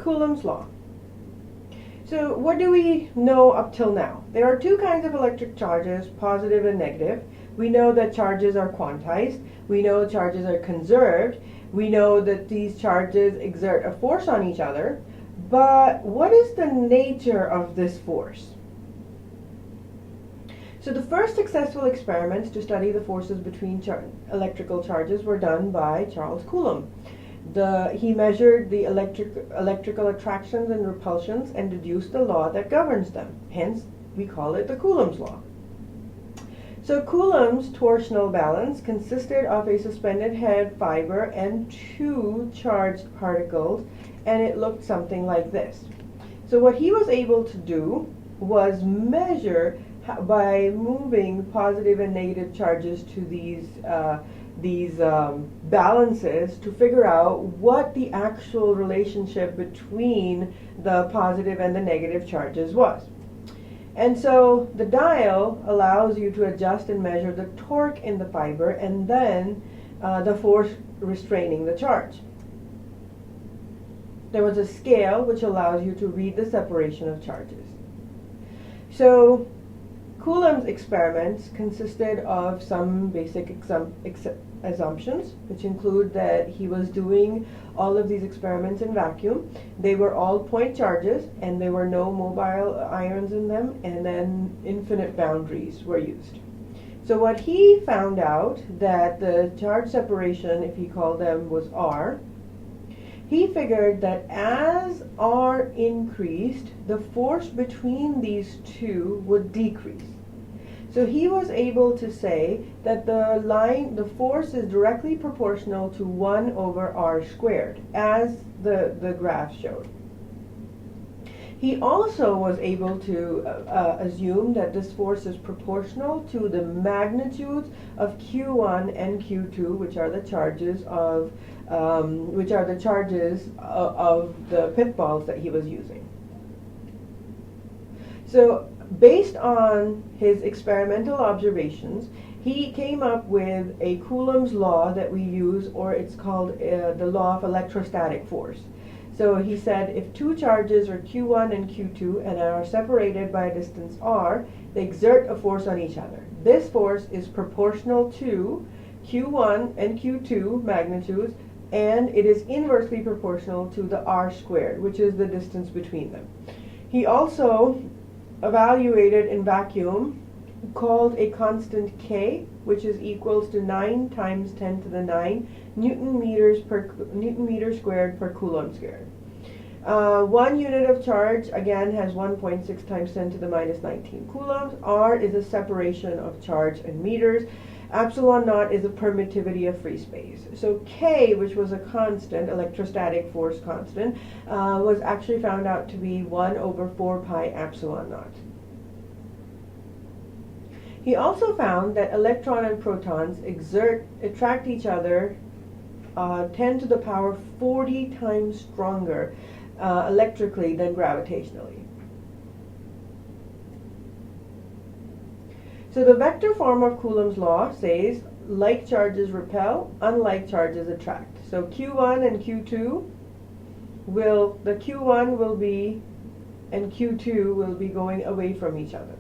Coulomb's law. So what do we know up till now? There are two kinds of electric charges, positive and negative. We know that charges are quantized. We know charges are conserved. We know that these charges exert a force on each other. But what is the nature of this force? So the first successful experiments to study the forces between electrical charges were done by Charles Coulomb. He measured the electrical attractions and repulsions and deduced the law that governs them. Hence, we call it the Coulomb's law. So Coulomb's torsional balance consisted of a suspended head fiber and two charged particles, and it looked something like this. So what he was able to do was measure by moving positive and negative charges to these balances to figure out what the actual relationship between the positive and the negative charges was. And so the dial allows you to adjust and measure the torque in the fiber and then the force restraining the charge. There was a scale which allows you to read the separation of charges. So Coulomb's experiments consisted of some basic assumptions, which include that he was doing all of these experiments in vacuum. They were all point charges, and there were no mobile ions in them, and then infinite boundaries were used. So what he found out that the charge separation, if he called them, was R. He figured that as R increased, the force between these two would decrease. So he was able to say that the force is directly proportional to 1 over R squared, as the graph showed. He also was able to assume that this force is proportional to the magnitudes of Q1 and Q2, which are the charges of the pith balls that he was using. So based on his experimental observations, he came up with a Coulomb's law that we use, or it's called the law of electrostatic force. So he said if two charges are Q1 and Q2 and are separated by a distance r, they exert a force on each other. This force is proportional to Q1 and Q2 magnitudes, and it is inversely proportional to the r squared, which is the distance between them. He also evaluated in vacuum called a constant K, which is equals to 9 times 10 to the 9 Newton meter squared per Coulomb squared. 1 unit of charge again has 1.6 times 10 to the minus 19 coulombs. R is a separation of charge in meters. Epsilon naught is a permittivity of free space. So K, which was a constant, electrostatic force constant, was actually found out to be 1 over 4 pi epsilon naught. He also found that electron and protons attract each other 10 to the power 40 times stronger electrically than gravitationally. So the vector form of Coulomb's law says like charges repel, unlike charges attract. So Q1 and Q2 the Q1 will be and Q2 will be going away from each other.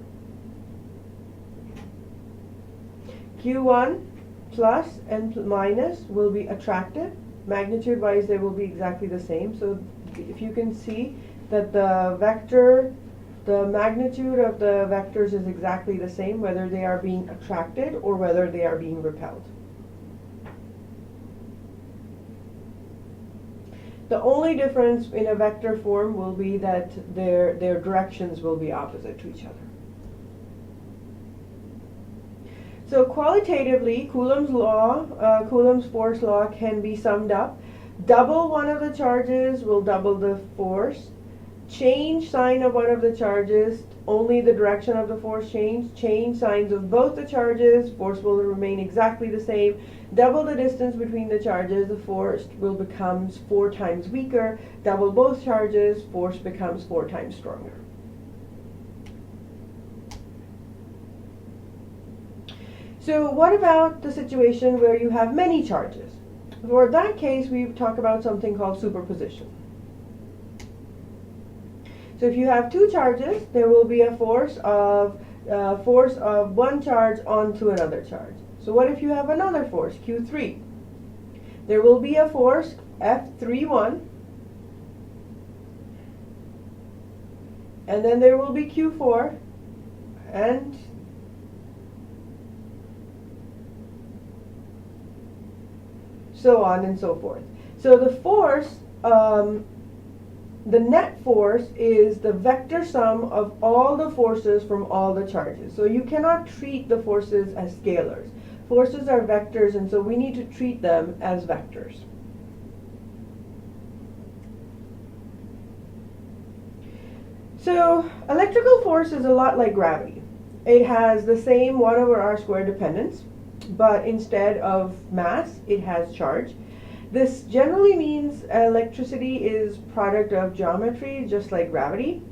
Q1 plus and minus will be attracted. Magnitude wise they will be exactly the same. So if you can see that the magnitude of the vectors is exactly the same, whether they are being attracted or whether they are being repelled. The only difference in a vector form will be that their directions will be opposite to each other. So qualitatively, Coulomb's force law can be summed up. Double one of the charges will double the force. Change sign of one of the charges, only the direction of the force change. Change signs of both the charges, force will remain exactly the same. Double the distance between the charges, the force will become 4 times weaker. Double both charges, force becomes 4 times stronger. So what about the situation where you have many charges? For that case, we talk about something called superposition. So if you have two charges, there will be a force of one charge onto another charge. So what if you have another force, Q3? There will be a force F31, and then there will be Q4, and so on and so forth. So the force, the net force is the vector sum of all the forces from all the charges. So you cannot treat the forces as scalars. Forces are vectors, and so we need to treat them as vectors. So electrical force is a lot like gravity. It has the same 1 over r squared dependence, but instead of mass, it has charge. This generally means electricity is product of geometry, just like gravity.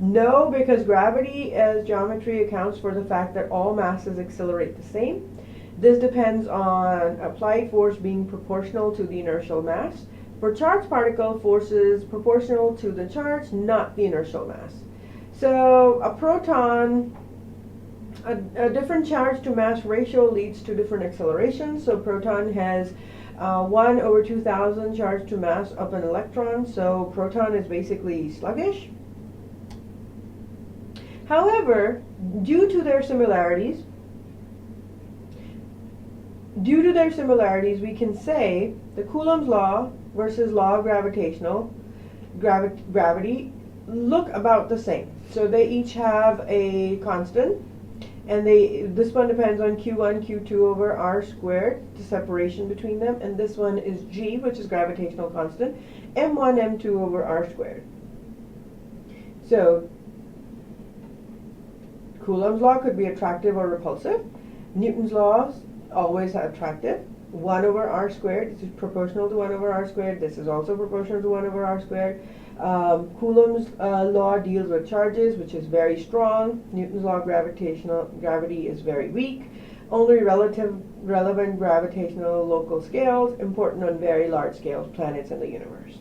No, because gravity as geometry accounts for the fact that all masses accelerate the same. This depends on applied force being proportional to the inertial mass. For charged particle, force is proportional to the charge, not the inertial mass. So a proton, a different charge to mass ratio leads to different accelerations. So proton has 1 over 2000 charge to mass of an electron, so proton is basically sluggish. However, due to their similarities, we can say the Coulomb's law versus law of gravity look about the same. So they each have a constant, and this one depends on Q1, Q2 over r squared, the separation between them, and this one is G, which is gravitational constant, M1, M2 over r squared. So Coulomb's law could be attractive or repulsive. Newton's laws always are attractive. 1 over r squared, this is proportional to 1 over r squared. This is also proportional to 1 over r squared. Coulomb's law deals with charges, which is very strong. Newton's law of gravity is very weak. Only relevant gravitational local scales, important on very large scales, planets in the universe.